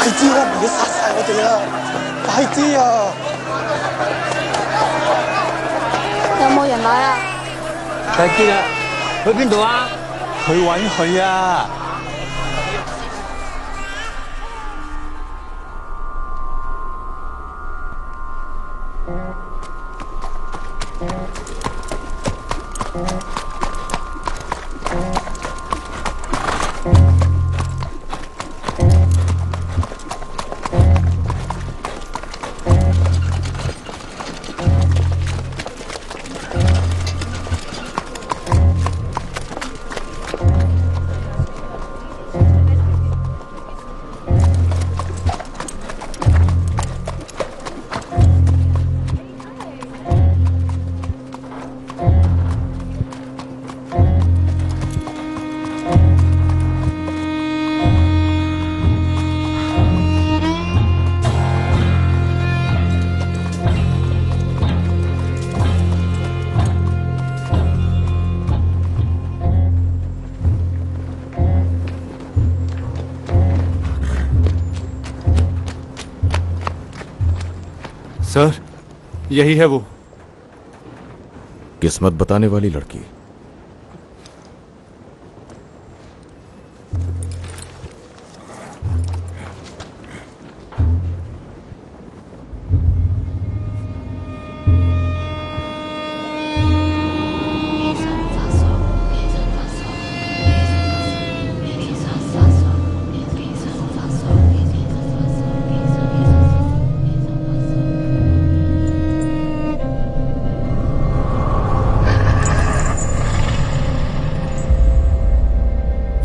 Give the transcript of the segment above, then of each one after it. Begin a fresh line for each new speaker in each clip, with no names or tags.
大知啦，唔要殺晒我哋啊！大知啊！
有冇人來啊？
大知啦，去邊度啊？
去揾佢啊！सर,
यही है वो।
किस्मत बताने वाली लड़की।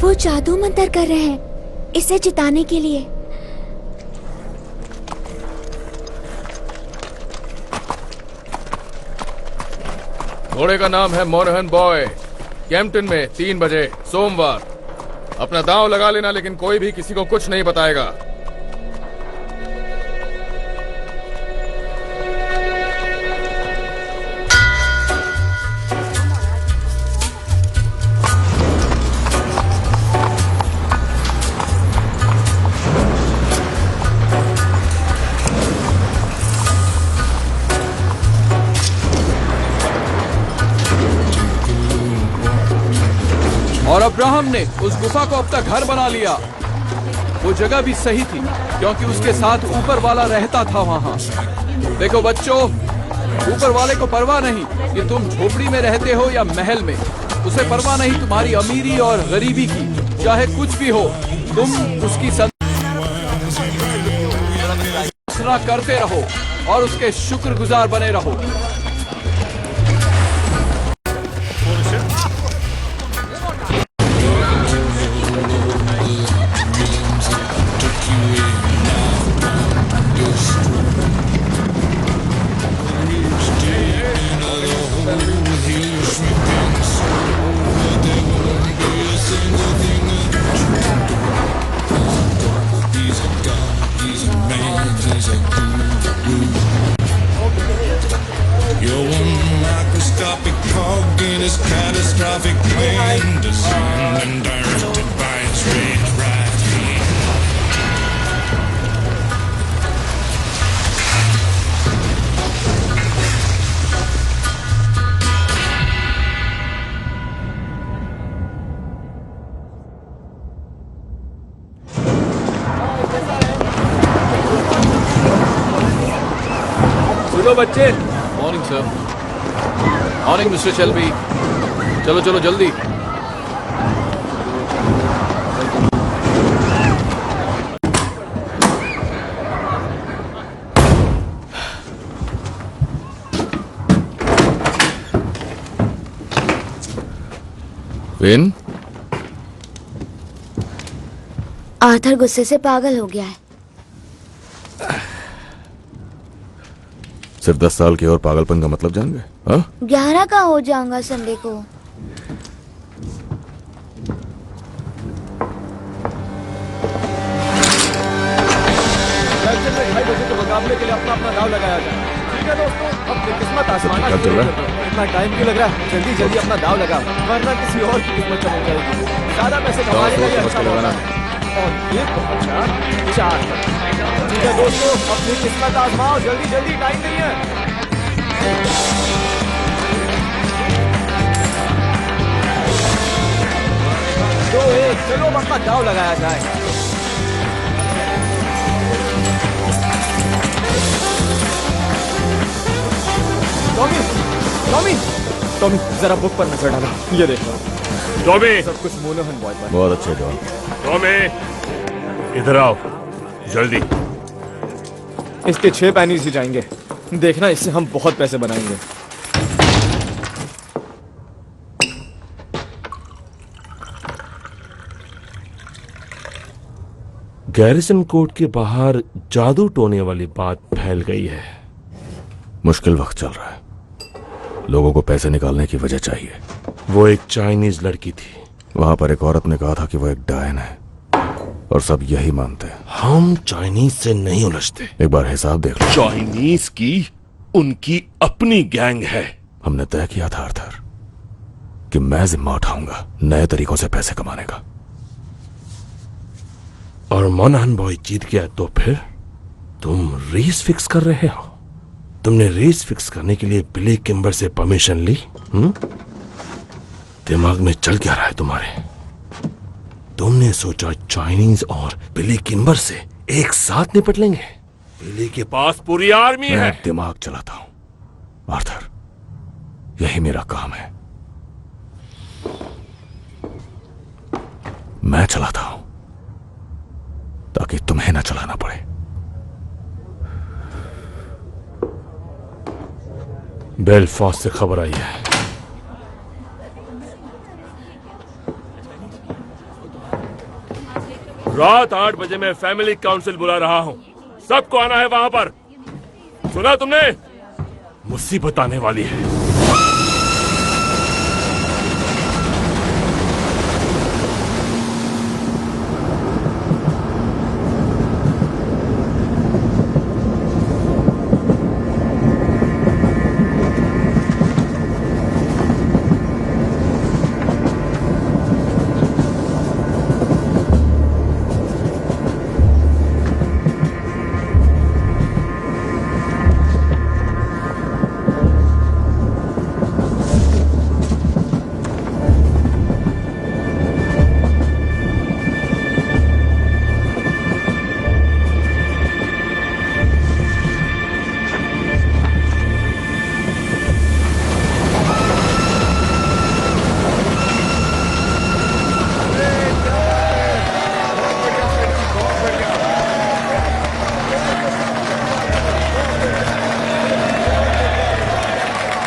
वो जादू मंतर कर रहे हैं इसे जिताने के लिए।
घोड़े का नाम है मोरहन बॉय। कैंपटन में 3 बजे सोमवार। अपना दांव लगा लेना, लेकिन कोई भी किसी को कुछ नहीं बताएगा।
और अब्राहम ने उस गुफा को अपना घर बना लिया। वो जगह भी सही थी क्योंकि उसके साथ ऊपर वाला रहता था वहाँ। देखो बच्चों, ऊपर वाले को परवाह नहीं कि तुम झोपड़ी में रहते हो या महल में। उसे परवाह नहीं तुम्हारी अमीरी और गरीबी की। चाहे कुछ भी हो, तुम उसकी सराहना करते रहो और उसके शुक्रगुजार बने रहो।
You're one microscopic cog in his catastrophic plan, designed and directed by its red right hand.
सुनो बच्चे। Morning sir. Morning mister Shelby. चलो चलो जल्दी।
विन,
आर्थर गुस्से से पागल हो गया है।
सिर्फ 10 साल के और पागलपन का मतलब जान गए? हाँ?
11 का हो जाऊंगा संडे को।
ढाई बजे के मुकाबले के लिए अपना अपना दाव लगाया जाए। ठीक है दोस्तों, अब किस्मत आजमाना
चल रहा है।
इतना टाइम क्यों लग रहा है? जल्दी जल्दी अपना दाव लगाओ, वरना किसी और की किस्मत चमक जाएगी। ज्यादा पैसे कमाने का ये अच्छा मौका है।
और ये पहुंचा 4 पर। ठीक है दोस्तों, अपनी किस्मत आजमाओ, जल्दी जल्दी, टाइम नहीं है। 2-1, चलो अपना दाव लगाया जाए। टॉमी, टॉमी, टॉमी, जरा बुक पर नजर डालो। ये देखो
टॉमी,
सब कुछ मोनोहन बॉय पर।
बहुत अच्छे जॉन।
टॉमी, इधर आओ जल्दी।
इसके 6 पैनीज ही जाएंगे। देखना, इससे हम बहुत पैसे बनाएंगे।
गैरिसन कोर्ट के बाहर जादू टोने वाली बात फैल गई है।
मुश्किल वक्त चल रहा है, लोगों को पैसे निकालने की वजह चाहिए।
वो एक चाइनीज लड़की थी।
वहां पर एक औरत ने कहा था कि वो एक डायन है, और सब यही मानते हैं।
हम चाइनीज से नहीं उलझते।
एक बार हिसाब देख लो।
चाइनीज की उनकी अपनी गैंग है।
हमने तय किया था आर्थर कि मैं जिम्मा उठाऊंगा नए तरीकों से पैसे कमाने का।
और मोनाहन बॉय जीत गया तो फिर तुम रेस फिक्स कर रहे हो। तुमने रेस फिक्स करने के लिए बिली किम्बर से परमिशन ली? दिमाग में चल क्या रहा है तुम्हारे? तुमने सोचा चाइनीज और बिली किम्बर से एक साथ निपट लेंगे? बिली के पास पूरी आर्मी है।
मैं दिमाग चलाता हूं आर्थर, यही मेरा काम है। मैं चलाता हूं ताकि तुम्हें ना चलाना पड़े।
बेलफास्ट से खबर आई है। रात 8 बजे मैं फैमिली काउंसिल बुला रहा हूं। सबको आना है वहां पर। सुना तुमने? मुसीबत आने वाली है।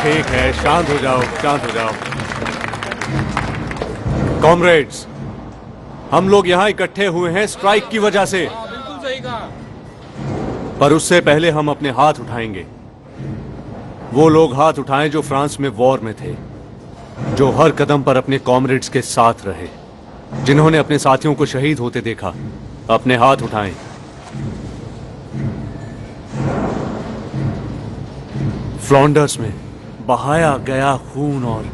ठीक है, शांत हो जाओ, शांत हो जाओ। कॉमरेड्स, हम लोग यहां इकट्ठे हुए हैं स्ट्राइक की वजह से।
बिल्कुल सही कहा।
पर उससे पहले हम अपने हाथ उठाएंगे। वो लोग हाथ उठाएं जो फ्रांस में वॉर में थे, जो हर कदम पर अपने कॉमरेड्स के साथ रहे, जिन्होंने अपने साथियों को शहीद होते देखा। अपने हाथ उठाएं। फ्लॉन्डर्स में बहाया गया खून और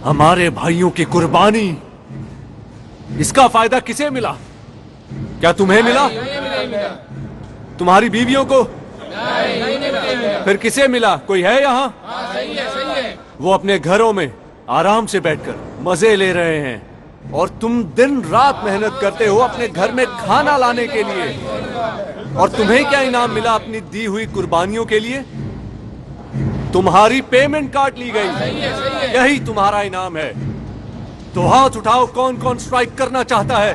हमारे भाइयों की कुर्बानी, इसका फायदा किसे मिला? क्या तुम्हें मिला? तुम्हारी बीवियों को? फिर किसे मिला? कोई है यहाँ? वो अपने घरों में आराम से बैठकर मजे ले रहे हैं, और तुम दिन रात मेहनत करते हो अपने घर में खाना लाने के लिए। और तुम्हें क्या इनाम मिला अपनी दी हुई कुर्बानियों के लिए? तुम्हारी पेमेंट काट ली गई। यही तुम्हारा इनाम है। तो हाथ उठाओ, कौन कौन स्ट्राइक करना चाहता है?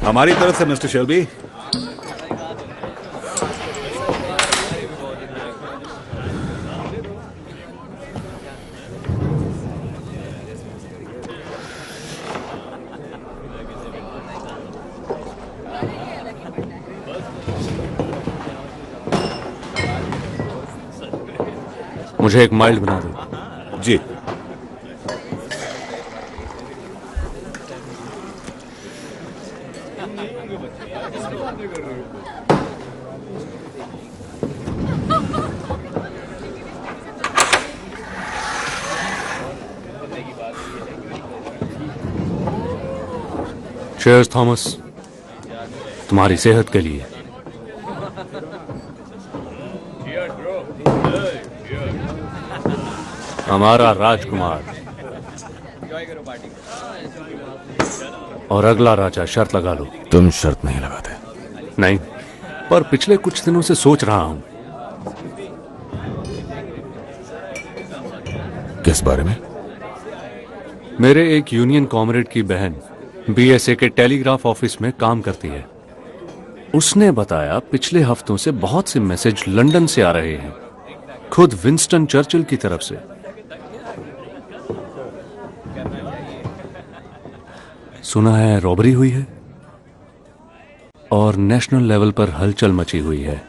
हमारी तरफ से मिस्टर शेल्बी।
मुझे एक माइल्ड बना दो।
जी।
चीयर्स थॉमस, तुम्हारी सेहत के लिए। हमारा राजकुमार और अगला राजा। शर्त लगा लो।
तुम शर्त नहीं लगाते।
नहीं, पर पिछले कुछ दिनों से सोच रहा हूं।
किस बारे में?
मेरे एक यूनियन कॉमरेड की बहन बीएसए के टेलीग्राफ ऑफिस में काम करती है। उसने बताया पिछले हफ्तों से बहुत से मैसेज लंदन से आ रहे हैं, खुद विंस्टन चर्चिल की तरफ से। सुना है रॉबरी हुई है और नेशनल लेवल पर हलचल मची हुई है।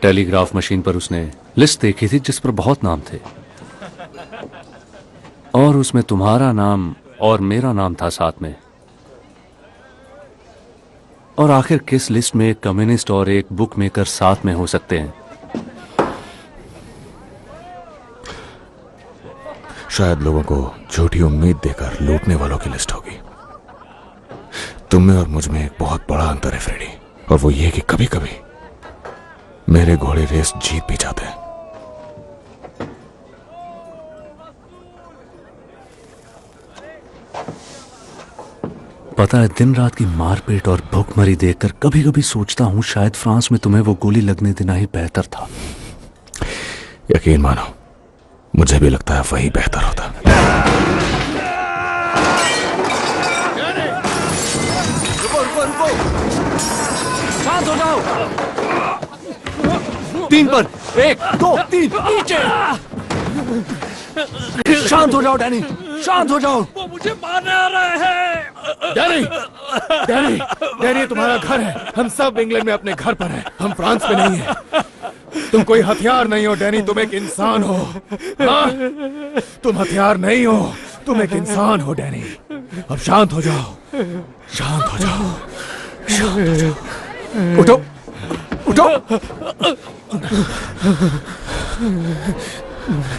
टेलीग्राफ मशीन पर उसने लिस्ट देखी थी जिस पर बहुत नाम थे और उसमें तुम्हारा नाम और मेरा नाम था साथ में। और आखिर किस लिस्ट में एक कम्युनिस्ट और एक बुक मेकर साथ में हो सकते हैं?
शायद लोगों को झूठी उम्मीद देकर लूटने वालों की लिस्ट होगी। तुम में और मुझ में एक बहुत बड़ा अंतर है फ्रेडी, और वो ये कि कभी कभी मेरे घोड़े रेस जीत भी जाते हैं।
पता है, दिन रात की मारपीट और भूखमरी देखकर कभी कभी सोचता हूं शायद फ्रांस में तुम्हें वो गोली लगने देना ही बेहतर था।
यकीन मानो, मुझे भी लगता है वही बेहतर होता।
रुको रुको रुको, शांत हो जाओ।
3 पर 1 2 3 नीचे। शांत हो जाओ डैनी, शांत हो जाओ।
वो मुझे मारने आ रहे हैं। डैनी, डैनी, डैनी, तुम्हारा घर है। हम सब इंग्लैंड में अपने घर पर हैं। हम फ्रांस में नहीं हैं। तुम कोई हथियार नहीं हो डैनी, तुम एक इंसान हो। हाँ? तुम हथियार नहीं हो, तुम एक इंसान हो डैनी। अब शांत हो जाओ, शांत हो जाओ, शांत हो जाओ।
उठो, उठो।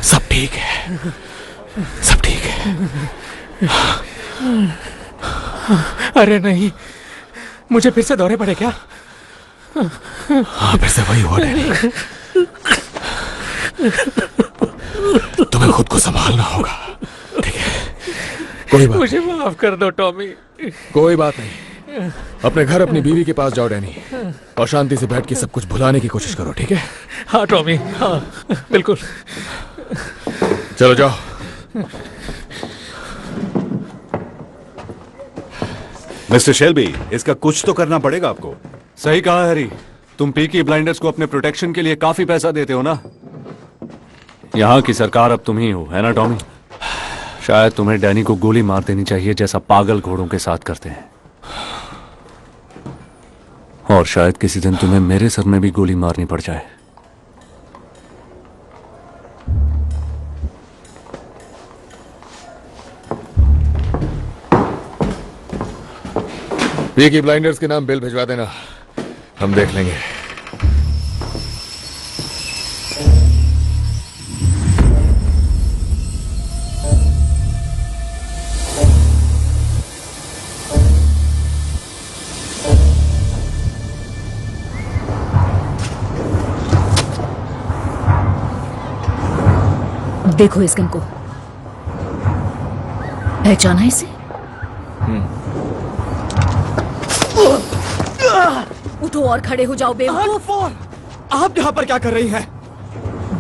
सब ठीक है, सब ठीक है।
अरे नहीं, मुझे फिर से दौरे पड़े क्या?
हाँ, फिर से वही हुआ डैनी। तुम्हें खुद को संभालना होगा, ठीक है? कोई बात,
मुझे माफ कर दो टॉमी।
कोई बात नहीं, अपने घर अपनी बीवी के पास जाओ डैनी, और शांति से बैठ के सब कुछ भुलाने की कोशिश करो, ठीक है?
हाँ टॉमी, हाँ बिल्कुल।
चलो जाओ।
मिस्टर शेल्बी, इसका कुछ तो करना पड़ेगा आपको।
सही कहा हैरी, तुम पीकी ब्लाइंडर्स को अपने प्रोटेक्शन के लिए काफी पैसा देते हो ना। यहाँ की सरकार अब तुम ही हो, है ना टॉमी? शायद तुम्हें डैनी को गोली मार देनी चाहिए जैसा पागल घोड़ों के साथ करते हैं। और शायद किसी दिन तुम्हें मेरे सर में भी गोली मारनी पड़ जाए।
पीकी ब्लाइंडर्स के नाम बिल भिजवा देना, हम देख लेंगे।
देखो इस गन को, पहचाना इसे? उठो और खड़े हो जाओ बेवकूफ।
आप यहाँ पर क्या कर रही हैं?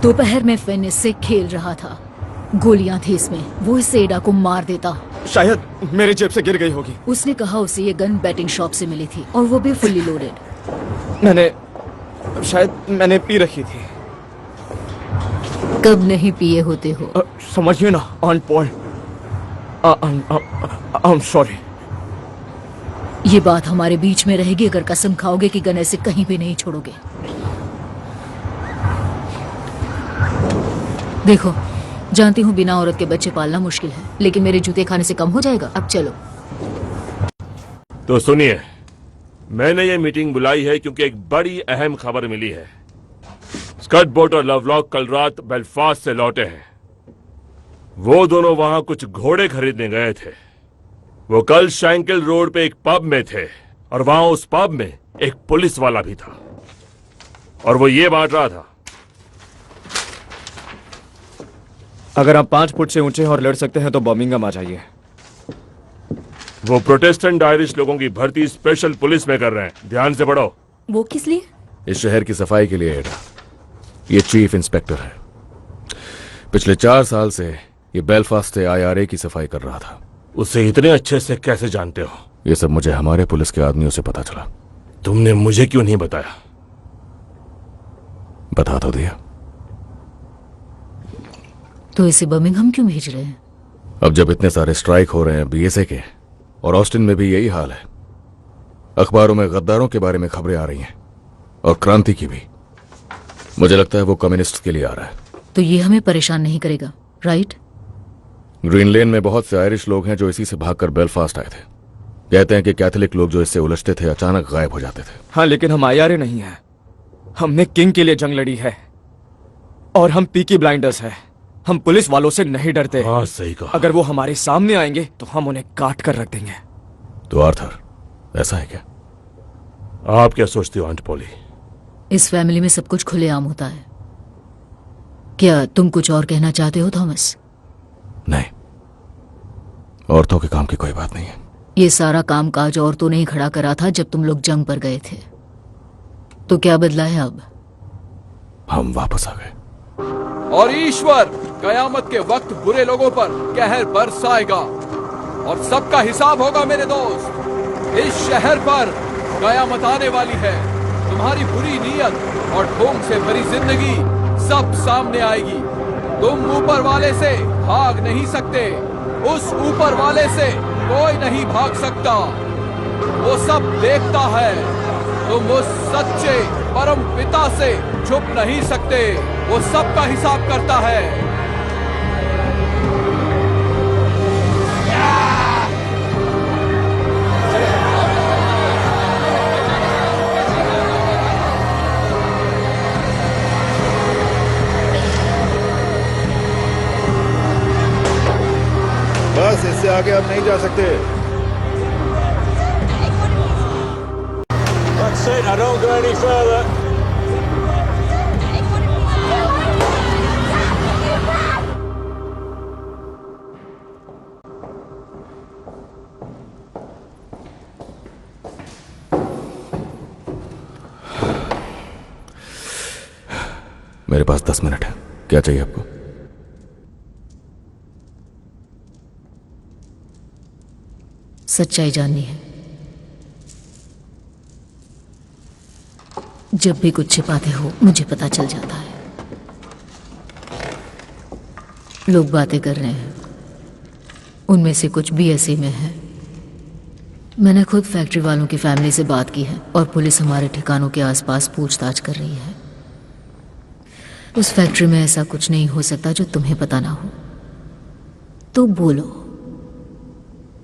दोपहर में फिन इससे खेल रहा था, गोलियां थी इसमें, वो इस एडा को मार देता।
शायद मेरे जेब से गिर गई होगी।
उसने कहा उसे ये गन बैटिंग शॉप से मिली थी और वो भी फुल्ली लोडेड।
मैंने पी रखी थी।
कब नहीं पिए होते हो?
समझिए ना on point. I am sorry.
ये बात हमारे बीच में रहेगी अगर कसम खाओगे कि गन ऐसे कहीं भी नहीं छोड़ोगे। देखो, जानती हूँ बिना औरत के बच्चे पालना मुश्किल है, लेकिन मेरे जूते खाने से कम हो जाएगा। अब चलो।
तो सुनिए, मैंने ये मीटिंग बुलाई है क्योंकि एक बड़ी अहम खबर मिली है। स्कट बोट और लवलॉक कल रात बेलफास्ट से लौटे हैं। वो दोनों वहां कुछ घोड़े खरीदने गए थे। वो कल शैंकिल रोड पे एक पब में थे और वहां उस पब में एक पुलिस वाला भी था और वो ये बांट रहा था।
अगर आप 5 फुट से ऊंचे हैं और लड़ सकते हैं तो बर्मिंघम आ जाइए।
वो प्रोटेस्टेंट आयरिश लोगों की भर्ती स्पेशल पुलिस में कर रहे हैं। ध्यान से पढ़ो।
वो किस लिए?
इस शहर की सफाई के लिए एडा। ये चीफ इंस्पेक्टर है। पिछले 4 साल से ये बेलफास्ट से IRA की सफाई कर रहा था। उसे इतने अच्छे से कैसे जानते हो? ये सब मुझे हमारे पुलिस के आदमियों से पता चला। तुमने मुझे क्यों नहीं बताया? बता तो दिया।
तो इसे बर्मिंघम क्यों भेज रहे हैं?
अब जब इतने सारे स्ट्राइक हो रहे हैं BSA के, और ऑस्टिन में भी यही हाल है, अखबारों में गद्दारों के बारे में खबरें आ रही हैं और क्रांति की भी। मुझे लगता है वो कम्युनिस्ट के लिए आ रहा है।
तो ये हमें परेशान नहीं करेगा, राइट?
ग्रीन लेन में बहुत से आयरिश लोग हैं जो इसी से भागकर बेलफास्ट आए थे। कहते हैं कि कैथोलिक लोग जो इससे उलझते थे अचानक गायब हो जाते थे।
हाँ, लेकिन हम IRA नहीं हैं। हमने किंग के लिए जंग लड़ी है और हम पीकी ब्लाइंडर्स हैं। हम पुलिस वालों से नहीं डरते।
हाँ, सही कहा।
अगर वो हमारे सामने आएंगे तो हम उन्हें काट कर रख देंगे।
तो आर्थर, ऐसा है क्या? आप क्या सोचती हो आंट पॉली?
इस फैमिली में सब कुछ खुलेआम होता है। क्या तुम कुछ और कहना चाहते हो थॉमस?
नहीं, औरतों के काम की कोई बात नहीं है।
ये सारा काम काज औरतों ने ही खड़ा करा था जब तुम लोग जंग पर गए थे। तो क्या बदला है अब?
हम वापस आ गए।
और ईश्वर कयामत के वक्त बुरे लोगों पर कहर बरसाएगा और सबका हिसाब होगा मेरे दोस्त। इस शहर पर कयामत आने वाली है। तुम्हारी बुरी नीयत और ढोंग से भरी जिंदगी सब सामने आएगी। तुम ऊपर वाले से भाग नहीं सकते। उस ऊपर वाले से कोई नहीं भाग सकता। वो सब देखता है। तुम उस सच्चे परम पिता से छुप नहीं सकते। वो सबका हिसाब करता है।
बस इससे आगे अब नहीं जा सकते।
That's it, I don't go any further.
मेरे पास 10 मिनट है। क्या चाहिए आपको?
सच्चाई जाननी है। जब भी कुछ छिपाते हो मुझे पता चल जाता है। लोग बातें कर रहे हैं, उनमें से कुछ BSA में है। मैंने खुद फैक्ट्री वालों की फैमिली से बात की है और पुलिस हमारे ठिकानों के आसपास पूछताछ कर रही है। उस फैक्ट्री में ऐसा कुछ नहीं हो सकता जो तुम्हें पता ना हो। तो बोलो,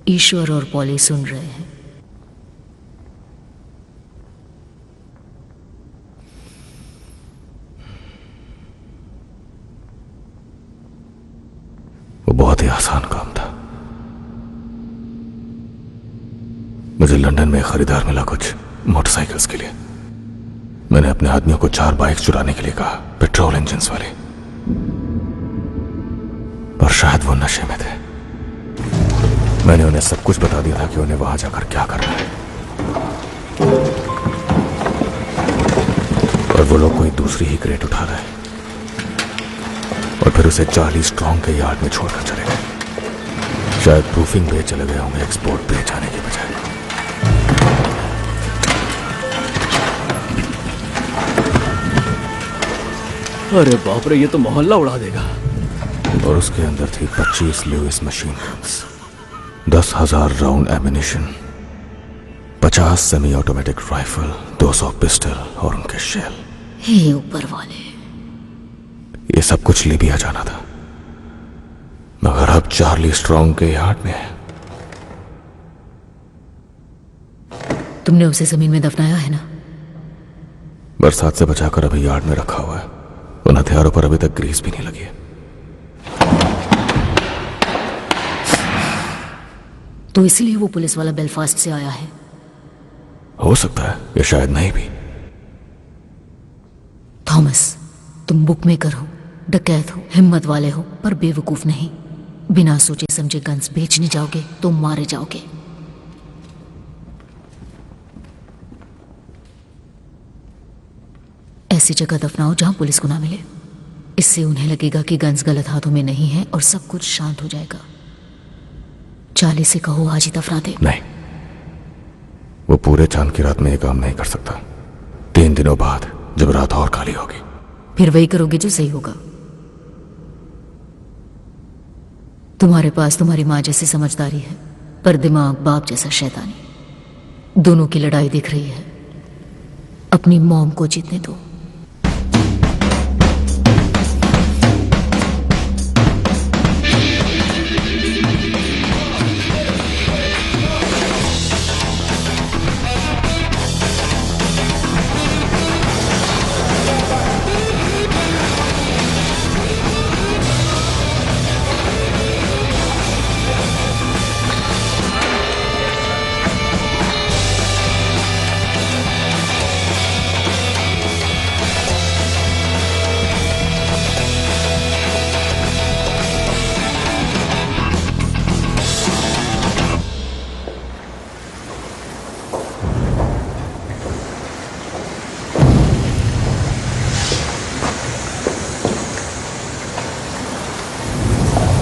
ईश्वर और पॉली सुन रहे हैं।
वो बहुत ही आसान काम था। मुझे लंदन में खरीदार मिला कुछ मोटरसाइकिल्स के लिए। मैंने अपने आदमियों को 4 बाइक चुराने के लिए कहा, पेट्रोल इंजन्स वाली। पर शायद वो नशे में थे। मैंने उन्हें सब कुछ बता दिया था कि उन्हें वहां जाकर क्या करना है। और वो लोग कोई दूसरी ही क्रेट उठा रहे और फिर उसे 40 स्ट्रॉन्ग के यार्ड में छोड़कर चले गए।
शायद प्रूफिंग पे चले गए होंगे एक्सपोर्ट पे जाने के बजाय।
अरे बाप रे, ये तो मोहल्ला उड़ा देगा।
और उसके अंदर थी 25 Lewis machine guns, 10,000 round ammunition, 50 semi automatic rifle, 200 pistol और उनके शेल।
हे ऊपर वाले,
ये सब कुछ लीबिया जाना था, मगर अब चार्ली स्ट्रॉन्ग के यार्ड में है।
तुमने उसे जमीन में दफनाया है ना?
बरसात से बचाकर अभी यार्ड में रखा हुआ है। उन हथियारों पर अभी तक ग्रीस भी नहीं लगी है।
तो इसलिए वो पुलिस वाला बेलफास्ट से आया है।
हो सकता है, या शायद नहीं भी।
थॉमस, तुम बुक मेकर हो, डकैत हो, हिम्मत वाले हो, पर बेवकूफ नहीं। बिना सोचे समझे गन्स बेचने जाओगे तो मारे जाओगे। ऐसी जगह दफनाओ जहां पुलिस को ना मिले। इससे उन्हें लगेगा कि गन्स गलत हाथों में नहीं है और सब कुछ शांत हो जाएगा। चार्ली से कहो आज ही दफना दे।
नहीं, वो पूरे चांद की रात में ये काम नहीं कर सकता। 3 दिनों बाद जब रात और खाली होगी,
फिर वही करोगे जो सही होगा। तुम्हारे पास तुम्हारी माँ जैसी समझदारी है, पर दिमाग बाप जैसा शैतानी। दोनों की लड़ाई दिख रही है। अपनी मॉम को जीतने दो।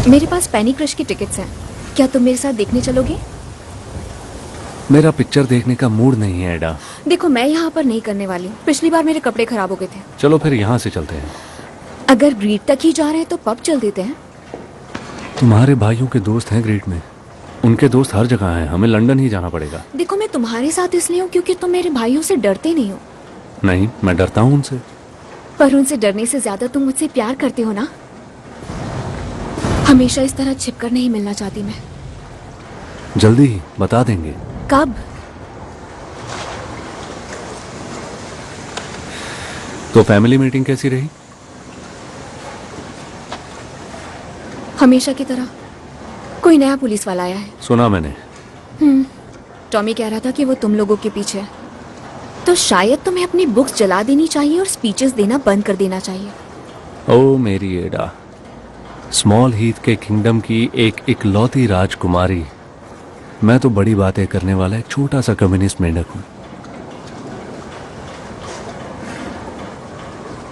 मेरे पास पैनी क्रश की टिकट्स हैं, क्या तुम मेरे साथ देखने चलोगे?
मेरा पिक्चर देखने का मूड नहीं है एडा।
देखो, मैं यहाँ पर नहीं करने वाली हूँ। पिछली बार मेरे कपड़े खराब हो गए थे।
चलो फिर यहाँ से चलते हैं।
अगर ग्रीड तक ही जा रहे हैं तो पब चल देते हैं।
तुम्हारे भाइयों के दोस्त हैं ग्रीड में, उनके दोस्त हर जगह हैं। हमें लंदन ही जाना पड़ेगा।
देखो, मैं तुम्हारे साथ इसलिए हूँ क्योंकि तुम मेरे भाइयों से डरते नहीं हो।
नहीं, मैं डरता हूँ उनसे।
पर उनसे डरने से ज्यादा तुम मुझसे प्यार करते हो ना। हमेशा इस तरह छिपकर नहीं मिलना चाहती मैं।
जल्दी ही बता देंगे।
कब?
तो फैमिली मीटिंग कैसी रही?
हमेशा की तरह। कोई नया पुलिस वाला आया है।
सुना मैंने।
टॉमी कह रहा था कि वो तुम लोगों के पीछे है। तो शायद तुम्हें अपनी बुक्स जला देनी चाहिए और स्पीचेस देना बंद कर देना चाहिए।
ओ मेरी एडा, स्मॉल हीथ के किंगडम की एक इकलौती राजकुमारी। मैं तो बड़ी बातें करने वाला एक छोटा सा कम्युनिस्ट मेंढक हूं।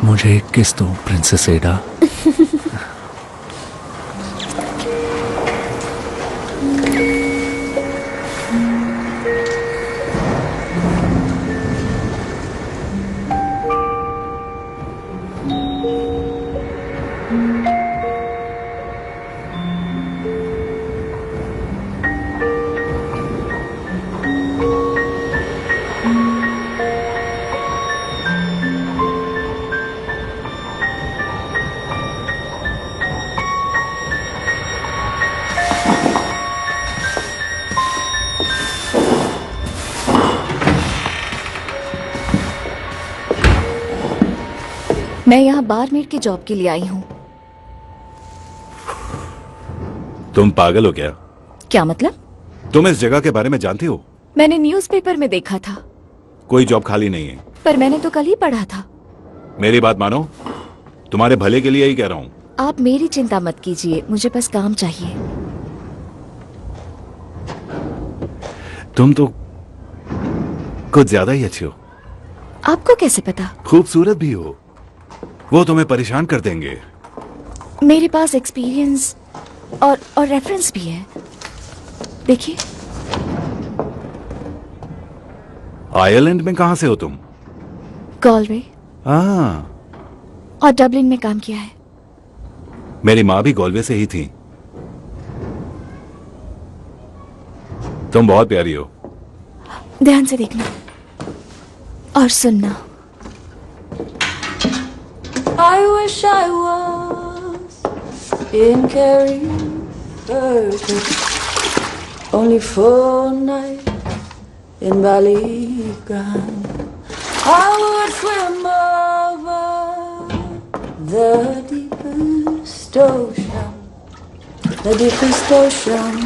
मुझे एक किस दो प्रिंसेस एडा।
मैं यहाँ बारमेड की जॉब के लिए आई हूँ।
तुम पागल हो क्या?
क्या मतलब?
तुम इस जगह के बारे में जानती हो?
मैंने न्यूज़पेपर में देखा था।
कोई जॉब खाली नहीं है।
पर मैंने तो कल ही पढ़ा था।
मेरी बात मानो, तुम्हारे भले के लिए ही कह रहा हूँ।
आप मेरी चिंता मत कीजिए, मुझे बस काम चाहिए।
तुम तो कुछ ज्यादा ही अच्छी हो।
आपको कैसे पता?
खूबसूरत भी हो। वो तुम्हें परेशान कर देंगे।
मेरे पास एक्सपीरियंस और रेफरेंस भी है। देखिए।
आयरलैंड में कहां से हो तुम?
गॉलवे
हाँ,
और डबलिन में काम किया है।
मेरी माँ भी गॉलवे से ही थी। तुम बहुत प्यारी हो।
ध्यान से देखना और सुनना।
I wish I was in Kerry Burgess, only for a night in Ballygrand. I would swim over the deepest ocean,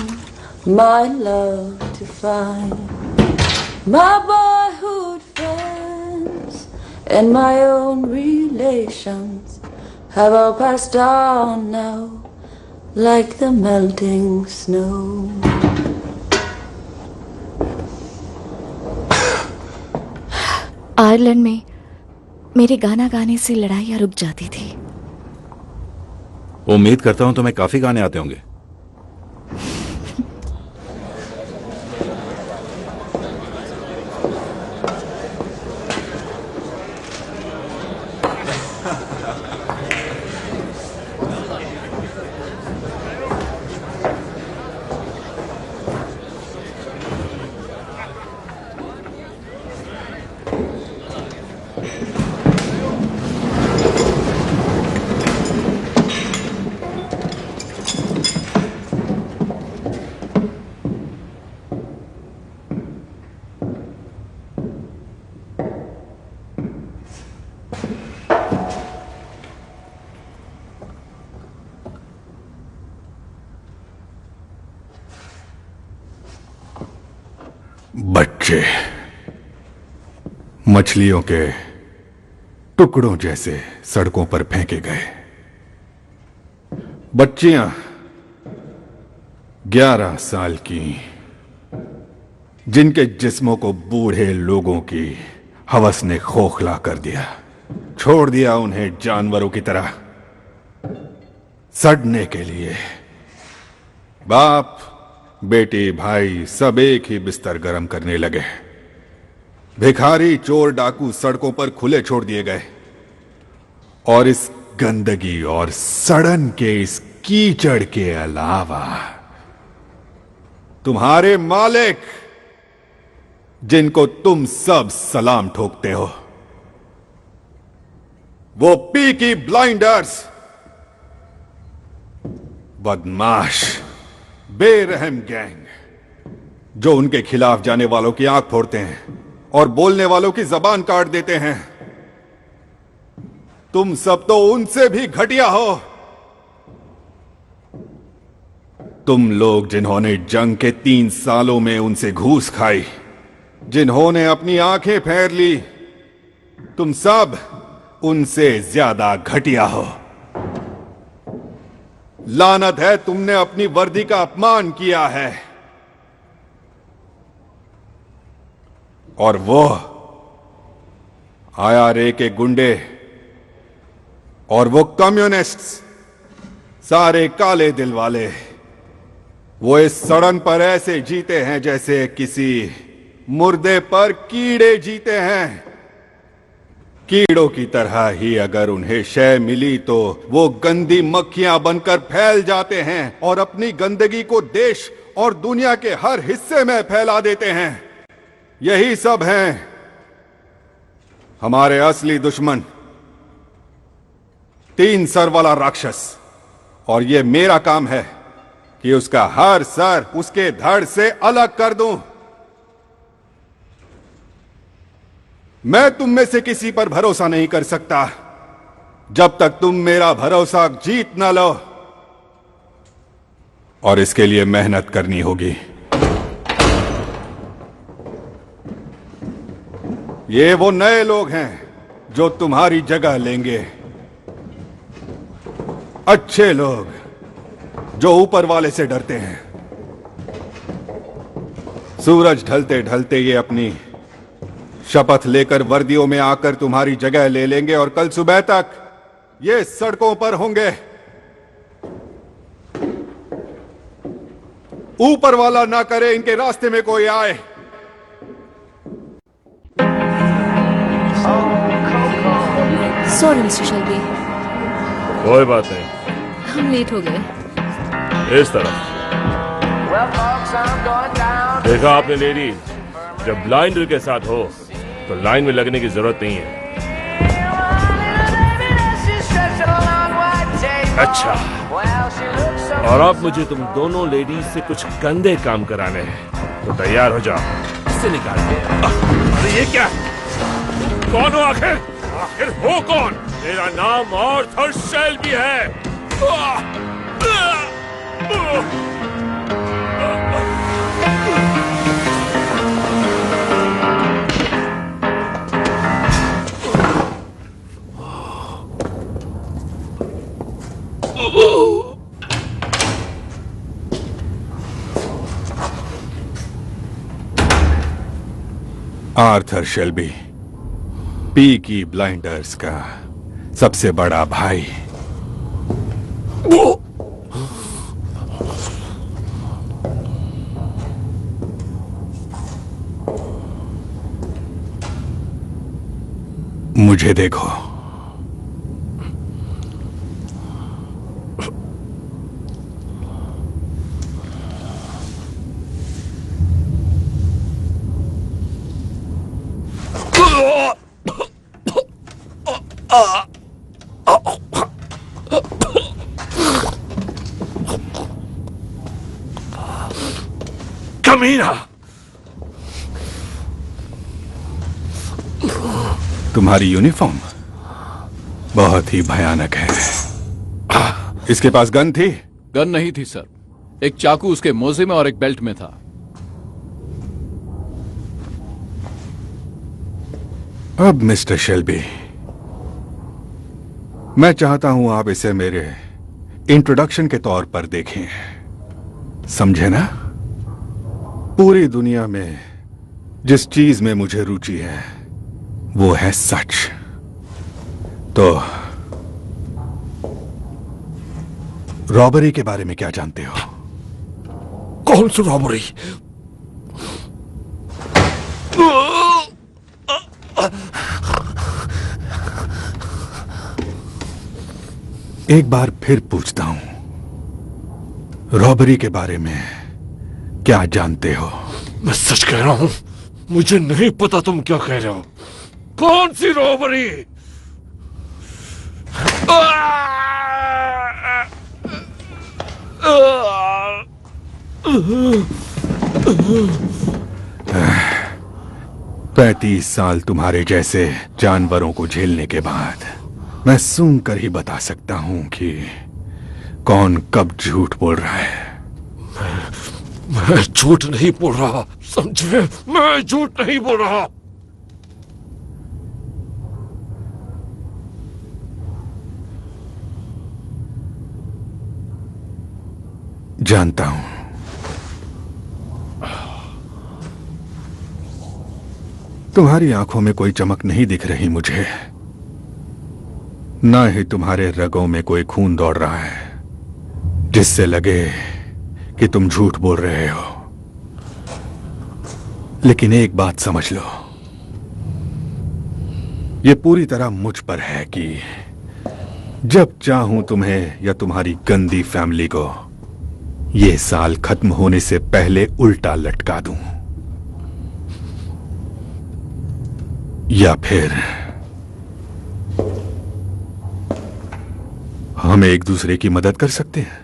my love to find. My boyhood friends and my own relations have all passed on now, like the melting snow.
Ireland में मेरे गाना गाने से लड़ाइयाँ रुक जाती थी।
उम्मीद करता हूं तुम्हें काफी गाने आते होंगे।
बच्चे मछलियों के टुकड़ों जैसे सड़कों पर फेंके गए। बच्चियां 11 साल की, जिनके जिस्मों को बूढ़े लोगों की हवस ने खोखला कर दिया, छोड़ दिया उन्हें जानवरों की तरह सड़ने के लिए। बाप बेटी भाई सब एक ही बिस्तर गर्म करने लगे। भिखारी चोर डाकू सड़कों पर खुले छोड़ दिए गए और इस गंदगी और सड़न के इस कीचड़ के अलावा तुम्हारे मालिक, जिनको तुम सब सलाम ठोकते हो, वो पीकी ब्लाइंडर्स, बदमाश बेरहम गैंग, जो उनके खिलाफ जाने वालों की आंख फोड़ते हैं और बोलने वालों की जबान काट देते हैं। तुम सब तो उनसे भी घटिया हो। तुम लोग जिन्होंने जंग के 3 सालों में उनसे घूस खाई, जिन्होंने अपनी आंखें फेर ली, तुम सब उनसे ज्यादा घटिया हो। लानत है, तुमने अपनी वर्दी का अपमान किया है। और वो IRA के गुंडे और वो कम्युनिस्ट्स, सारे काले दिल वाले, वो इस सड़न पर ऐसे जीते हैं जैसे किसी मुर्दे पर कीड़े जीते हैं। कीड़ों की तरह ही अगर उन्हें शय मिली तो वो गंदी मक्खियां बनकर फैल जाते हैं और अपनी गंदगी को देश और दुनिया के हर हिस्से में फैला देते हैं। यही सब हैं हमारे असली दुश्मन, 3 सर वाला राक्षस। और ये मेरा काम है कि उसका हर सर उसके धड़ से अलग कर दूं। मैं तुम में से किसी पर भरोसा नहीं कर सकता जब तक तुम मेरा भरोसा जीत न लो, और इसके लिए मेहनत करनी होगी। ये वो नए लोग हैं जो तुम्हारी जगह लेंगे, अच्छे लोग जो ऊपर वाले से डरते हैं। सूरज ढलते ढलते ये अपनी शपथ लेकर वर्दियों में आकर तुम्हारी जगह ले लेंगे और कल सुबह तक ये सड़कों पर होंगे।
ऊपर वाला ना करे इनके रास्ते में कोई आए।
सॉरी मिस्टर शेल्बी,
कोई बात नहीं,
हम लेट हो गए।
इस तरफ देखा आपने लेडीज, जब ब्लाइंडर के साथ हो तो लाइन में लगने की जरूरत नहीं है। अच्छा, और अब मुझे तुम दोनों लेडीज से कुछ गंदे काम कराने हैं, तो तैयार हो जाओ। इससे निकाल दे। अरे ये क्या? कौन हो आखिर? आखिर हो कौन? मेरा नाम आर्थर शेल्बी है।
आर्थर शेल्बी, पीकी ब्लाइंडर्स का सबसे बड़ा भाई। मुझे देखो,
कमीना,
तुम्हारी यूनिफॉर्म बहुत ही भयानक है। इसके पास गन थी?
गन नहीं थी सर, एक चाकू उसके मोजे में और एक बेल्ट में था।
अब मिस्टर शेल्बी, मैं चाहता हूं आप इसे मेरे इंट्रोडक्शन के तौर पर देखें, समझे ना? पूरी दुनिया में जिस चीज में मुझे रुचि है वो है सच। तो रॉबरी के बारे में क्या जानते हो?
कौन सी रॉबरी?
एक बार फिर पूछता हूं, रॉबरी के बारे में क्या जानते हो?
मैं सच कह रहा हूं, मुझे नहीं पता तुम क्या कह रहे हो। कौन सी रॉबरी?
पैंतीस साल तुम्हारे जैसे जानवरों को झेलने के बाद मैं सूंघ कर ही बता सकता हूं कि कौन कब झूठ बोल रहा है।
मैं झूठ नहीं बोल रहा, समझे? मैं झूठ नहीं बोल रहा।
जानता हूं। तुम्हारी आंखों में कोई चमक नहीं दिख रही मुझे, ना ही तुम्हारे रगों में कोई खून दौड़ रहा है जिससे लगे कि तुम झूठ बोल रहे हो। लेकिन एक बात समझ लो, यह पूरी तरह मुझ पर है कि जब चाहूं तुम्हें या तुम्हारी गंदी फैमिली को यह साल खत्म होने से पहले उल्टा लटका दूं, या फिर हम एक दूसरे की मदद कर सकते हैं।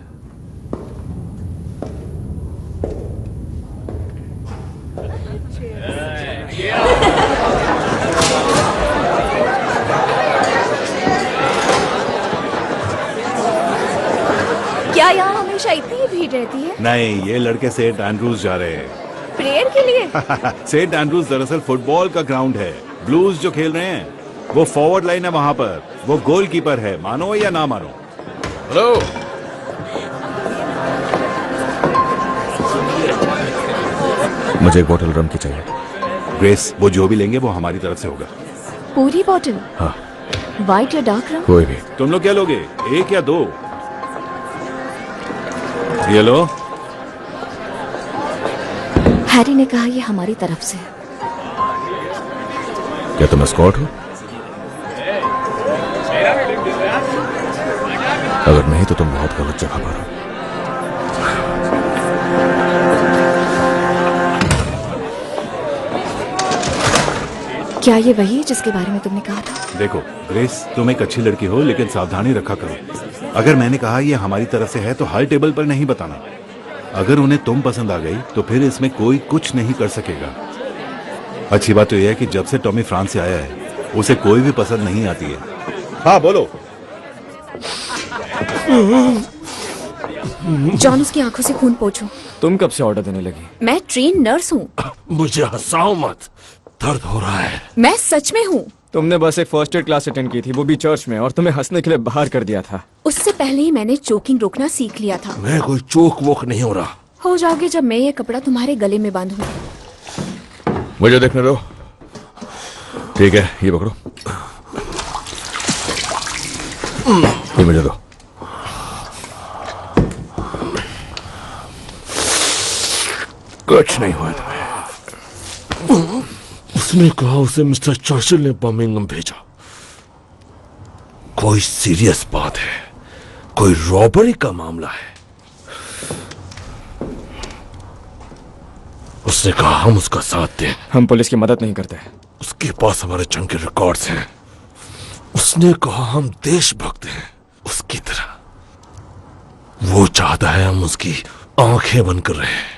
क्या यहाँ हमेशा इतनी ही भीड़ रहती है?
नहीं, ये लड़के सेंट एंड्रूज जा रहे हैं।
प्रेयर के लिए?
सेंट एंड्रूज दरअसल फुटबॉल का ग्राउंड है। ब्लूज जो खेल रहे हैं वो फॉरवर्ड लाइन है, वहां पर वो गोलकीपर है, मानो या ना मानो।
हेलो,
मुझे एक बोतल रम की चाहिए।
ग्रेस, वो जो भी लेंगे वो हमारी तरफ से होगा।
पूरी बोतल?
हाँ।
व्हाइट या डार्क रम?
कोई भी।
तुम लोग क्या लोगे, एक या दो? ये लो।
हैरी ने कहा ये हमारी तरफ से है।
क्या तुम एस्कॉर्ट हो? अगर नहीं तो तुम बहुत गलत जगह पर हो।
क्या ये वही है जिसके बारे में तुमने कहा था?
देखो ग्रेस, तुम एक अच्छी लड़की हो, लेकिन सावधानी रखा करो। अगर मैंने कहा ये हमारी तरफ से है तो हर टेबल पर नहीं बताना। अगर उन्हें तुम पसंद आ गई तो फिर इसमें कोई कुछ नहीं कर सकेगा। अच्छी बात तो यह है कि जब से टॉमी फ्रांस से आया है उसे कोई भी पसंद नहीं आती है। हाँ बोलो।
जॉन, उसकी आंखों से खून पोंछो।
तुम कब से ऑर्डर देने लगी?
मैं ट्रेन नर्स हूँ।
मुझे हंसाओ मत, दर्द हो रहा है।
मैं सच में हूँ।
तुमने बस एक फर्स्ट एड क्लास अटेंड की थी, वो भी चर्च में, और तुम्हें हंसने के लिए बाहर कर दिया था।
उससे पहले ही मैंने चोकिंग रोकना सीख लिया था।
मैं कोई चोक वोक नहीं हो रहा।
हो जाओगे जब मैं ये कपड़ा तुम्हारे गले में बांधूंगी।
मुझे देखने दो। ठीक है, ये पकड़ो। ये मुझे दो।
कुछ नहीं हुआ तुम्हें। उसने कहा उसे मिस्टर चर्चिल ने बर्मिंघम भेजा। कोई सीरियस बात है, कोई रॉबरी का मामला है। उसने कहा हम उसका साथ दें।
हम पुलिस की मदद नहीं करते।
उसके पास हमारे जंग के रिकॉर्ड्स हैं। उसने कहा हम देशभक्त हैं उसकी तरह। वो चाहता है हम उसकी आंखें बंद कर रहे हैं।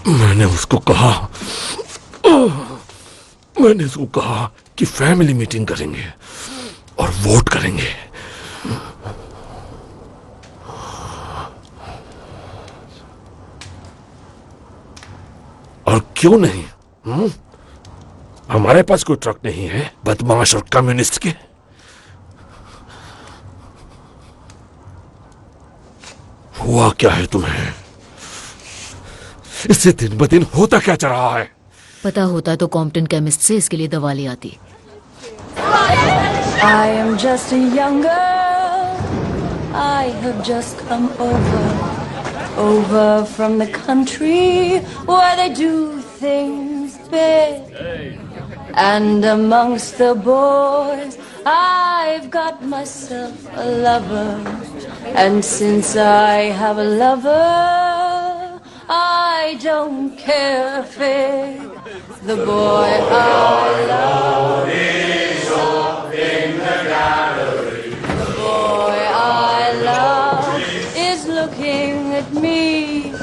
मैंने उसको कहा कि फैमिली मीटिंग करेंगे और वोट करेंगे। और क्यों नहीं? हमारे पास कोई ट्रक नहीं है बदमाश और कम्युनिस्ट के। हुआ क्या है तुम्हें? इससे दिन ब दिन होता क्या जा रहा है?
पता होता तो कॉम्पटन केमिस्ट से इसके लिए दवा ले आती।
I am just a young girl. I have just come over from the country where they do things big. And amongst the boys, I've got myself a lover. And since I have a lover, I don't care a fig. The boy I love is up in the gallery. The boy I love is looking at me.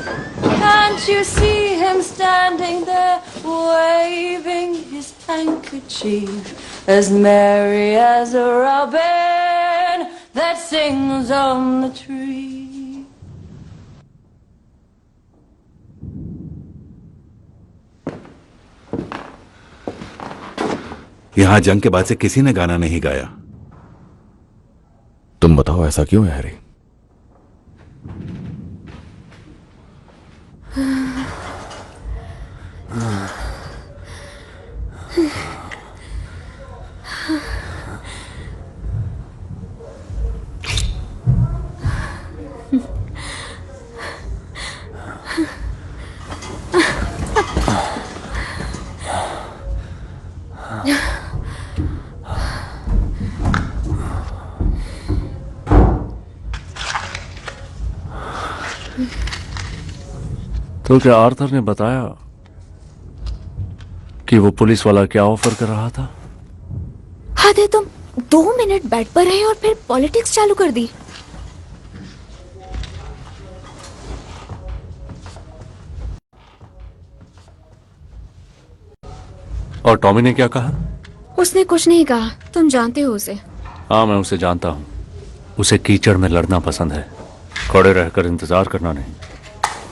Can't you see him standing there waving his handkerchief, as merry as a robin that sings on the tree?
यहां जंग के बाद से किसी ने गाना नहीं गाया।
तुम बताओ ऐसा क्यों है हैरी?
तो क्या आर्थर ने बताया कि वो पुलिस वाला क्या ऑफर कर रहा था?
हद है, तुम 2 मिनट बेड पर रहे और फिर पॉलिटिक्स चालू कर दी।
और टॉमी ने क्या कहा?
उसने कुछ नहीं कहा। तुम जानते हो उसे।
हाँ, मैं उसे जानता हूँ। उसे कीचड़ में लड़ना पसंद है, खड़े रहकर इंतजार करना नहीं।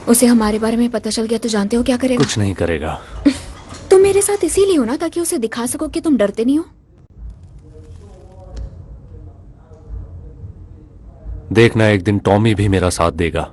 उसे हमारे बारे में पता चल गया तो जानते हो क्या करेगा?
कुछ नहीं करेगा।
तुम मेरे साथ इसीलिए हो ना, ताकि उसे दिखा सको कि तुम डरते नहीं हो।
देखना, एक दिन टॉमी भी मेरा साथ देगा।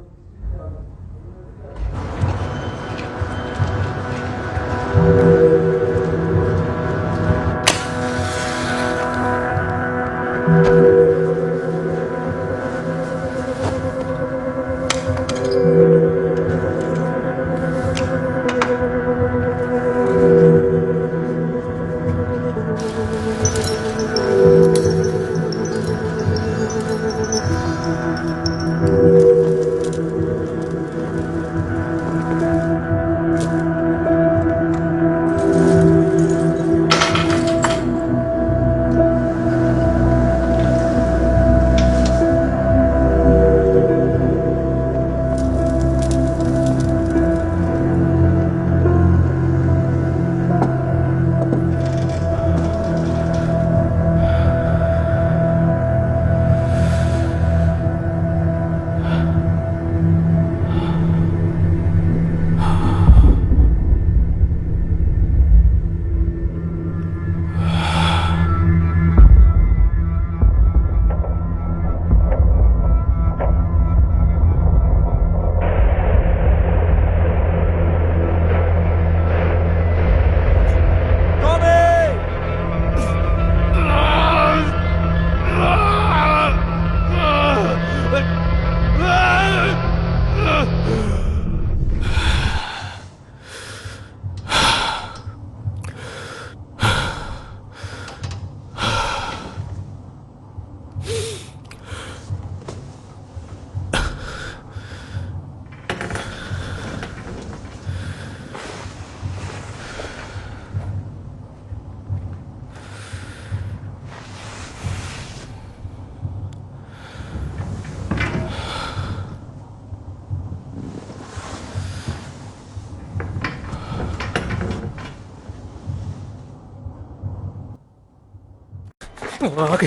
आगे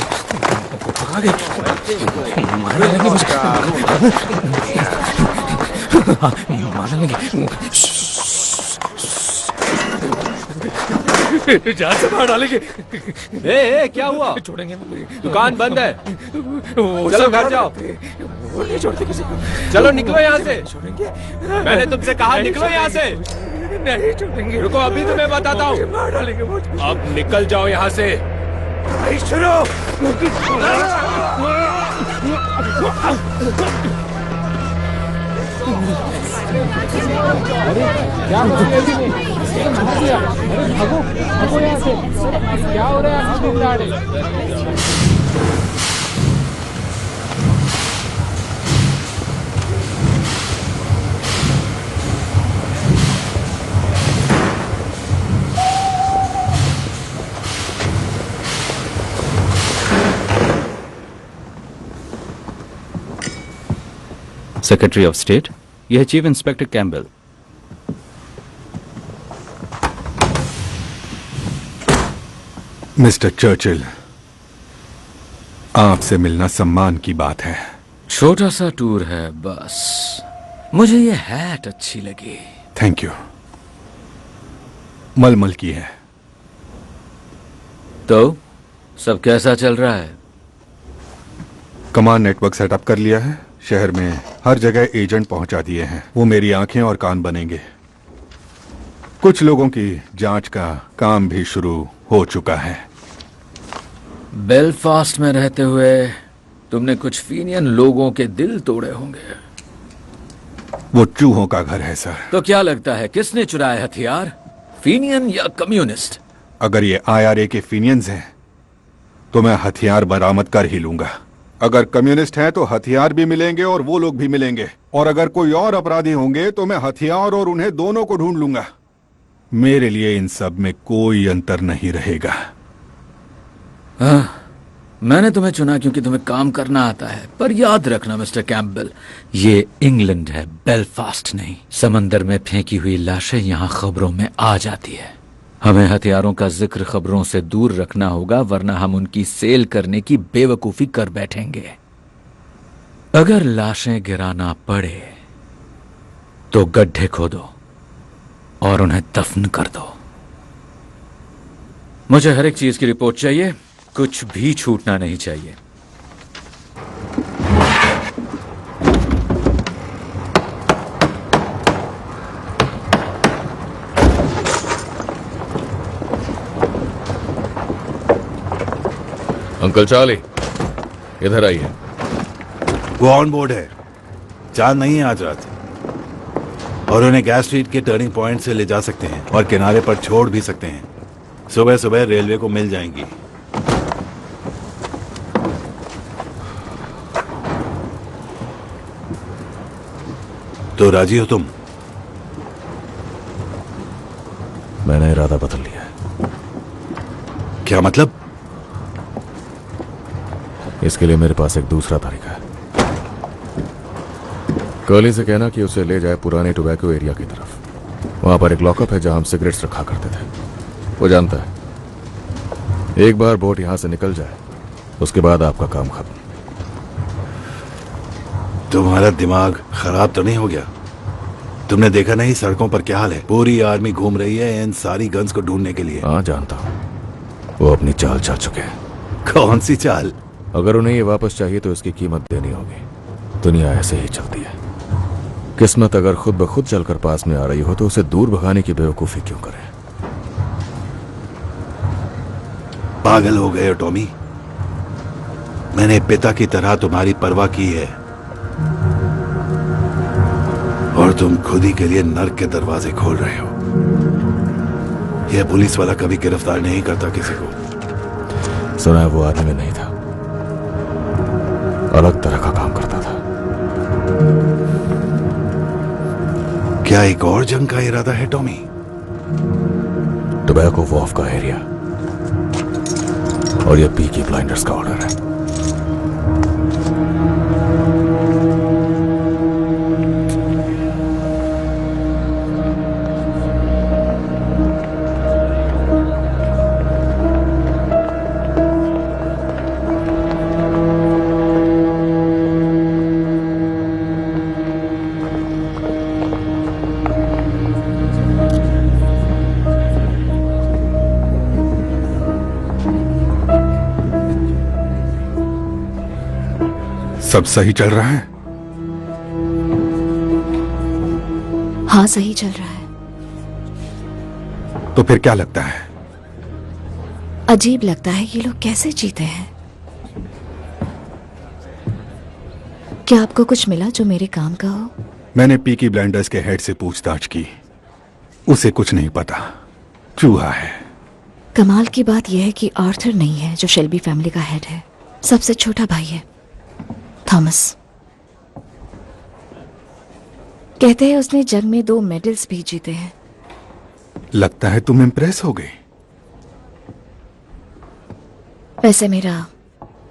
आगे मारने लगे मुझे। मारने लगे। जान से मार डालेंगे।
क्या हुआ?
छोड़ेंगे?
दुकान बंद है। चलो घर जाओ।
वो नहीं छोड़ते किसी को।
चलो निकलो यहाँ से।
छोड़ेंगे?
मैंने तुमसे कहा निकलो यहाँ से।
नहीं छोड़ेंगे।
रुको, अभी तुम्हें बताता हूँ।
मार डालेंगे मुझे।
अब निकल जाओ यहाँ से।
शुरू।
क्या हो रहा है?
सेक्रेटरी ऑफ स्टेट, यह है chief inspector Campbell.
Mister Churchill, आपसे मिलना सम्मान की बात है।
छोटा सा टूर है बस। मुझे ये हैट अच्छी लगी।
Thank you. मलमल की है।
तो सब कैसा चल रहा है?
कमांड नेटवर्क सेटअप कर लिया है। शहर में हर जगह एजेंट पहुंचा दिए हैं। वो मेरी आंखें और कान बनेंगे। कुछ लोगों की जांच का काम भी शुरू हो चुका है।
बेलफास्ट में रहते हुए तुमने कुछ फीनियन लोगों के दिल तोड़े होंगे।
वो चूहों का घर है सर।
तो क्या लगता है किसने चुराए हथियार, फीनियन या कम्युनिस्ट?
अगर ये IRA के फीनियंस हैं तो मैं हथियार बरामद कर ही लूंगा। अगर कम्युनिस्ट हैं तो हथियार भी मिलेंगे और वो लोग भी मिलेंगे। और अगर कोई और अपराधी होंगे तो मैं हथियार और उन्हें दोनों को ढूंढ लूंगा। मेरे लिए इन सब में कोई अंतर नहीं रहेगा।
हाँ, मैंने तुम्हें चुना क्योंकि तुम्हें काम करना आता है। पर याद रखना मिस्टर कैम्पबेल, ये इंग्लैंड है, बेलफास्ट नहीं। समंदर में फेंकी हुई लाशें यहाँ खबरों में आ जाती है। हमें हथियारों का जिक्र खबरों से दूर रखना होगा, वरना हम उनकी सेल करने की बेवकूफी कर बैठेंगे। अगर लाशें गिराना पड़े तो गड्ढे खोदो और उन्हें दफन कर दो। मुझे हर एक चीज की रिपोर्ट चाहिए, कुछ भी छूटना नहीं चाहिए।
अंकल चार्ली, इधर आइए। वो ऑन बोर्ड है। चांद नहीं है आज रात, और उन्हें गैस स्ट्रीट के टर्निंग पॉइंट से ले जा सकते हैं और किनारे पर छोड़ भी सकते हैं। सुबह सुबह रेलवे को मिल जाएंगी। तो राजी हो तुम?
मैंने इरादा बदल लिया है।
क्या मतलब?
इसके लिए मेरे पास एक दूसरा तरीका है।
कर्ली से कहना कि उसे ले जाए पुराने टोबैको एरिया की तरफ। वहां पर एक लॉकअप है जहां हम सिगरेट्स रखा करते थे। वो जानता है एक बार बोट यहां से निकल जाए उसके बाद आपका काम खत्म।
तुम्हारा दिमाग खराब तो नहीं हो गया? तुमने देखा नहीं सड़कों पर क्या हाल है? पूरी आर्मी घूम रही है इन सारी गन्स को ढूंढने के लिए।
हाँ जानता हूं, वो अपनी चाल चल चुके हैं।
कौन सी चाल?
अगर उन्हें ये वापस चाहिए तो इसकी कीमत देनी होगी। दुनिया ऐसे ही चलती है। किस्मत अगर खुद ब खुद चलकर पास में आ रही हो तो उसे दूर भगाने की बेवकूफी क्यों करें?
पागल हो गए हो टॉमी। मैंने पिता की तरह तुम्हारी परवाह की है और तुम खुद ही के लिए नर्क के दरवाजे खोल रहे हो। यह पुलिस वाला कभी गिरफ्तार नहीं करता किसी को।
सुना है वो आदमी में नहीं था, अलग तरह का काम करता था।
क्या एक और जंग का इरादा है टॉमी?
टोबैको वॉफ का एरिया, और यह पीकी ब्लाइंडर्स का ऑर्डर है।
सब सही चल रहा है?
हाँ, सही चल रहा है।
तो फिर क्या लगता है?
अजीब लगता है ये लोग कैसे जीते हैं। क्या आपको कुछ मिला जो मेरे काम का हो?
मैंने पीकी ब्लाइंडर्स के हेड से पूछताछ की, उसे कुछ नहीं पता, चूहा है।
कमाल की बात यह है कि आर्थर नहीं है जो शेल्बी फैमिली का हेड है, सबसे छोटा भाई है थॉमस। कहते हैं उसने जंग में 2 मेडल्स भी जीते हैं।
लगता है तुम इम्प्रेस हो गई।
वैसे मेरा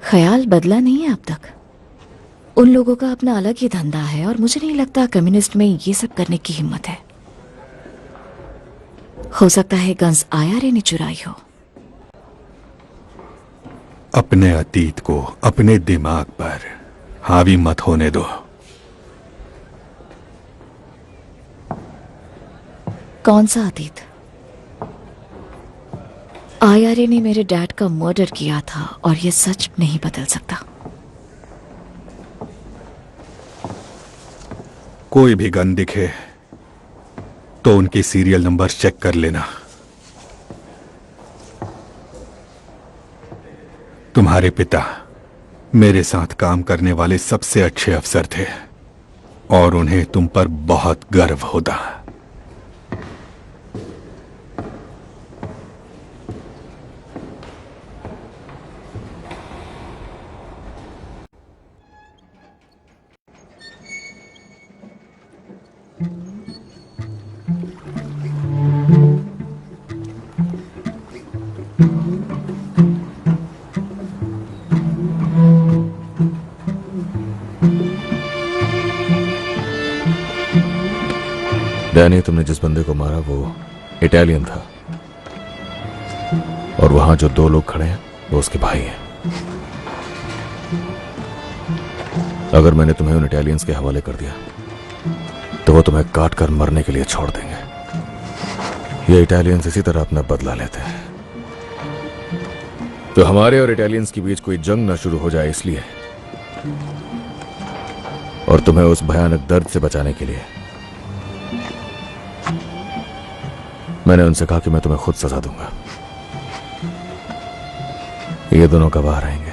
ख्याल बदला नहीं है अब तक। उन लोगों का अपना अलग ही धंधा है और मुझे नहीं लगता कम्युनिस्ट में ये सब करने की हिम्मत है। हो सकता है गन्स आईआरए ने चुराई हो।
अपने अतीत को अपने दिमाग पर हावी मत होने दो।
कौन सा अतीत? आईआरए ने मेरे डैड का मर्डर किया था और ये सच नहीं बदल सकता।
कोई भी गन दिखे तो उनके सीरियल नंबर चेक कर लेना। तुम्हारे पिता मेरे साथ काम करने वाले सबसे अच्छे अफसर थे और उन्हें तुम पर बहुत गर्व होता।
डैनी, तुमने जिस बंदे को मारा वो इटालियन था और वहां जो 2 लोग खड़े हैं वो उसके भाई हैं। अगर मैंने तुम्हें उन इटालियंस के हवाले कर दिया तो वो तुम्हें काट कर मरने के लिए छोड़ देंगे। ये इटालियंस इसी तरह अपना बदला लेते हैं। तो हमारे और इटालियंस के बीच कोई जंग ना शुरू हो जाए इसलिए, और तुम्हें उस भयानक दर्द से बचाने के लिए मैंने उनसे कहा कि मैं तुम्हें खुद सजा दूंगा। ये दोनों गवाह रहेंगे।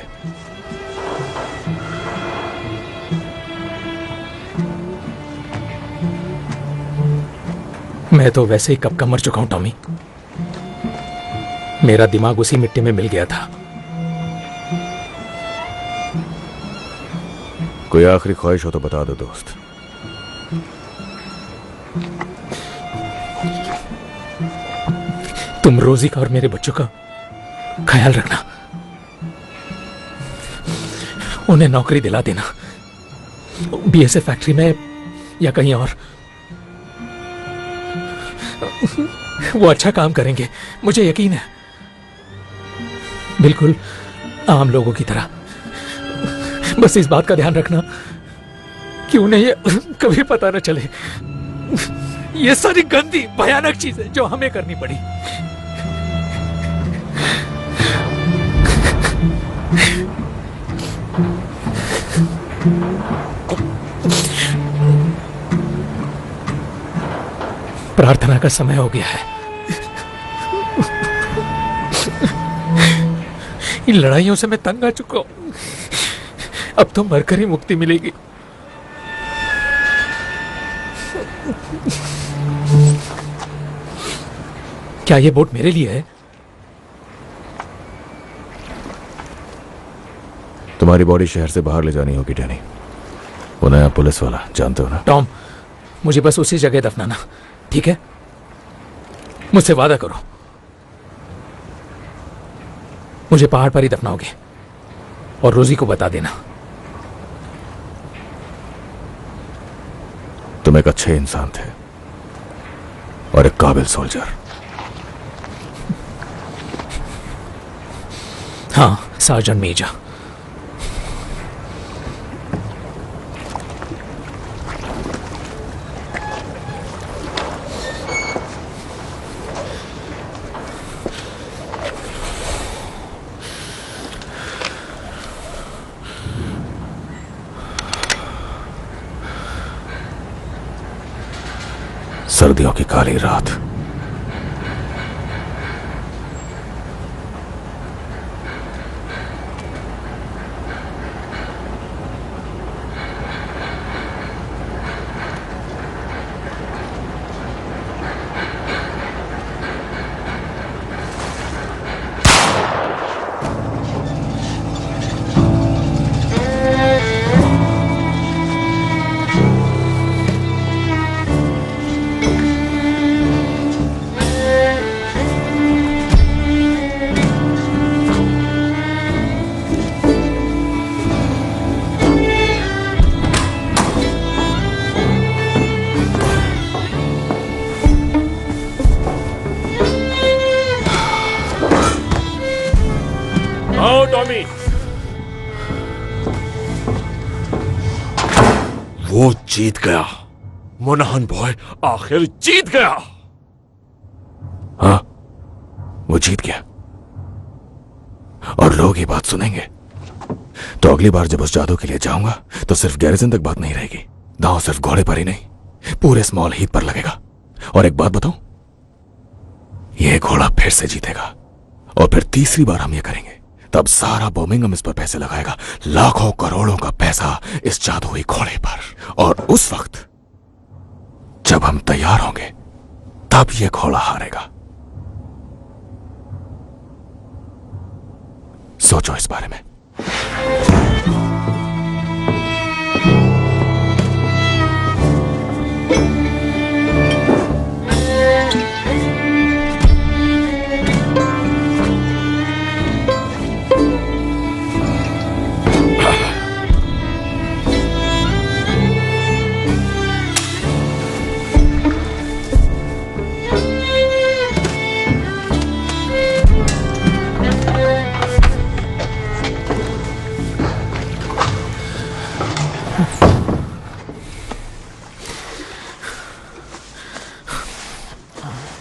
मैं तो वैसे ही कब का मर चुका हूं टॉमी। मेरा दिमाग उसी मिट्टी में मिल गया था।
कोई आखिरी ख्वाहिश हो तो बता दो दोस्त।
तुम रोजी का और मेरे बच्चों का ख्याल रखना, उन्हें नौकरी दिला देना, बीएसएफ फैक्ट्री में या कहीं और। वो अच्छा काम करेंगे, मुझे यकीन है, बिल्कुल आम लोगों की तरह। बस इस बात का ध्यान रखना कि उन्हें ये कभी पता न चले। ये सारी गंदी भयानक चीजें जो हमें करनी पड़ी। प्रार्थना का समय हो गया है। इन लड़ाइयों से मैं तंग आ चुका हूं। अब तो मरकर ही मुक्ति मिलेगी। क्या ये बोट मेरे लिए है?
तुम्हारी बॉडी शहर से बाहर ले जानी होगी डैनी। वो नया पुलिस वाला, जानते हो ना?
टॉम, मुझे बस उसी जगह दफनाना, ठीक है? मुझसे वादा करो, मुझे पहाड़ पर ही दफनाओगे और रोजी को बता देना।
तुम एक अच्छे इंसान थे और एक काबिल सोल्जर।
हाँ, सार्जेंट मेजर।
सर्दियों की काली रात।
आओ टॉमी। वो जीत गया, मोनाहन बॉय आखिर जीत गया।
हाँ, वो जीत गया और लोग ये बात सुनेंगे तो अगली बार जब उस जादू के लिए जाऊंगा तो सिर्फ गैरिजन तक बात नहीं रहेगी। दांव सिर्फ घोड़े पर ही नहीं, पूरे स्मॉल हीथ पर लगेगा। और एक बात बताऊं, यह घोड़ा फिर से जीतेगा और फिर तीसरी बार हम ये करेंगे, तब सारा बर्मिंघम इस पर पैसे लगाएगा, लाखों करोड़ों का पैसा इस जादुई घोड़े पर। और उस वक्त जब हम तैयार होंगे तब यह घोड़ा हारेगा। सोचो इस बारे में।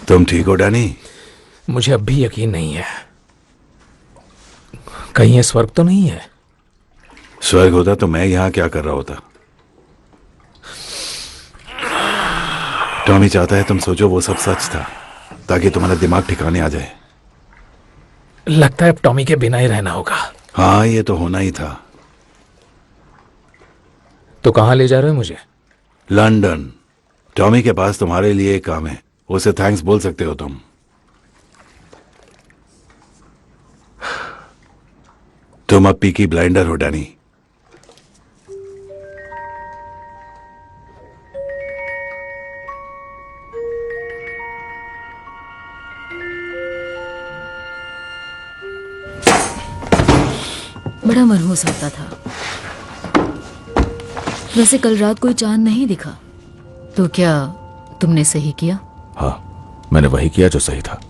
तुम ठीक हो डैनी?
मुझे अब भी यकीन नहीं है, कहीं ये स्वर्ग तो नहीं है।
स्वर्ग होता तो मैं यहां क्या कर रहा होता? टॉमी चाहता है तुम सोचो वो सब सच था, ताकि तुम्हारा दिमाग ठिकाने आ जाए।
लगता है अब टॉमी के बिना ही रहना होगा।
हाँ, ये तो होना ही था।
तो कहां ले जा रहे हो मुझे?
लंदन। टॉमी के पास तुम्हारे लिए एक काम है, उसे थैंक्स बोल सकते हो तुम। तुम अब पीकी ब्लाइंडर हो डैनी।
बड़ा मनहूस होता था। वैसे कल रात कोई चांद नहीं दिखा, तो क्या तुमने सही किया?
हाँ, मैंने वही किया जो सही था।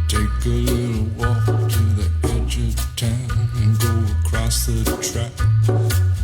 Take a little walk to the edge of town and go across the track.